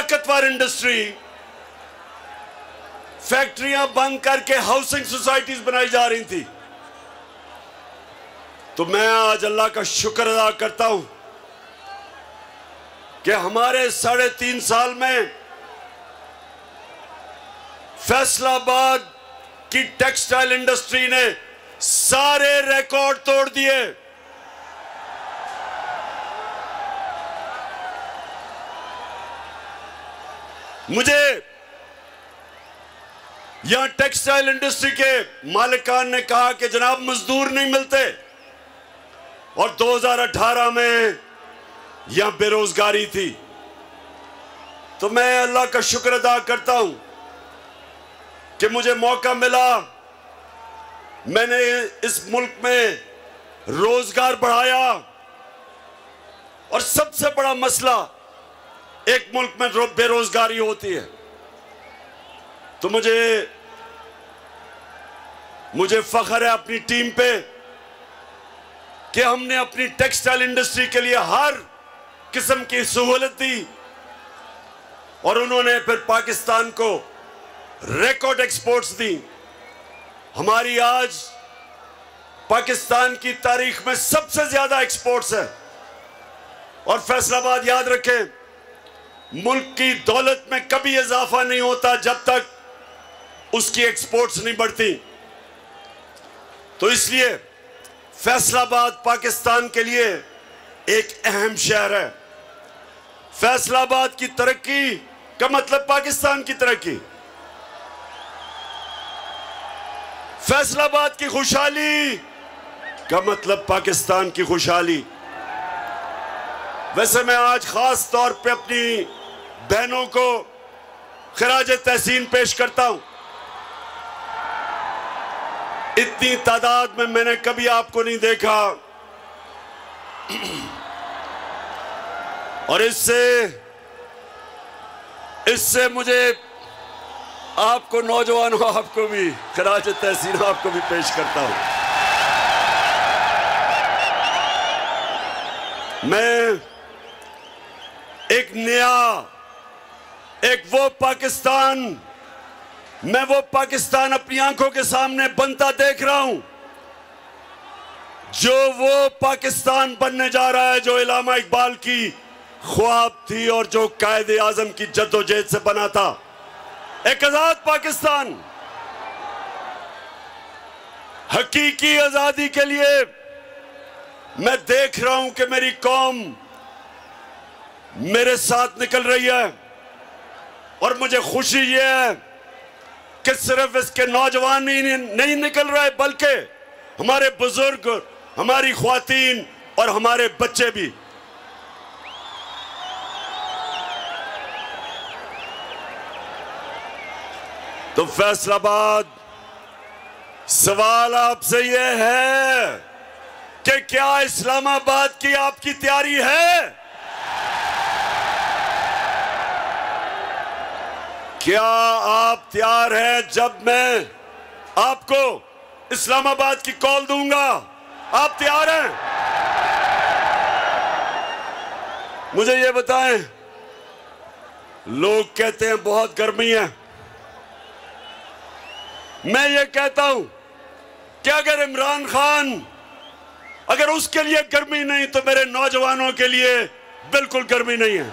ताकतवर इंडस्ट्री, फैक्ट्रियां बंद करके हाउसिंग सोसाइटीज बनाई जा रही थी। तो मैं आज अल्लाह का शुक्र अदा करता हूं कि हमारे 3.5 साल में फैसलाबाद की टेक्सटाइल इंडस्ट्री ने सारे रिकॉर्ड तोड़ दिए। मुझे यहां टेक्सटाइल इंडस्ट्री के मालिकान ने कहा कि जनाब मजदूर नहीं मिलते, और 2018 में यहां बेरोजगारी थी। तो मैं अल्लाह का शुक्र अदा करता हूं कि मुझे मौका मिला, मैंने इस मुल्क में रोजगार बढ़ाया। और सबसे बड़ा मसला एक मुल्क में बेरोजगारी होती है। तो मुझे फख्र है अपनी टीम पे कि हमने अपनी टेक्सटाइल इंडस्ट्री के लिए हर किस्म की सहूलत दी, और उन्होंने फिर पाकिस्तान को रिकॉर्ड एक्सपोर्ट्स दी। हमारी आज पाकिस्तान की तारीख में सबसे ज्यादा एक्सपोर्ट्स है। और फैसलाबाद याद रखें, मुल्क की दौलत में कभी इजाफा नहीं होता जब तक उसकी एक्सपोर्ट्स नहीं बढ़ती। तो इसलिए फैसलाबाद पाकिस्तान के लिए एक अहम शहर है। फैसलाबाद की तरक्की का मतलब पाकिस्तान की तरक्की, फैसलाबाद की खुशहाली का मतलब पाकिस्तान की खुशहाली। वैसे मैं आज खास तौर पे अपनी बहनों को खिराज तहसीन पेश करता हूं। इतनी तादाद में मैंने कभी आपको नहीं देखा, और इससे मुझे आपको, नौजवानों, आपको भी खिराज तहसीन आपको भी पेश करता हूं। मैं एक नया, वो पाकिस्तान अपनी आंखों के सामने बनता देख रहा हूं, जो वो पाकिस्तान बनने जा रहा है जो इलामा इकबाल की ख्वाब थी और जो कायदे आजम की जद्दोजहद से बना था। एक आजाद पाकिस्तान। हकीकी आजादी के लिए मैं देख रहा हूं कि मेरी कौम मेरे साथ निकल रही है, और मुझे खुशी यह है कि सिर्फ इसके नौजवान ही नहीं निकल रहे, बल्कि हमारे बुजुर्ग, हमारी ख्वातीन और हमारे बच्चे भी। तो फैसलाबाद, सवाल आपसे यह है कि क्या इस्लामाबाद की आपकी तैयारी है? क्या आप तैयार हैं जब मैं आपको इस्लामाबाद की कॉल दूंगा? आप तैयार हैं? मुझे ये बताएं, लोग कहते हैं बहुत गर्मी है। मैं ये कहता हूं कि अगर इमरान खान, अगर उसके लिए गर्मी नहीं तो मेरे नौजवानों के लिए बिल्कुल गर्मी नहीं है।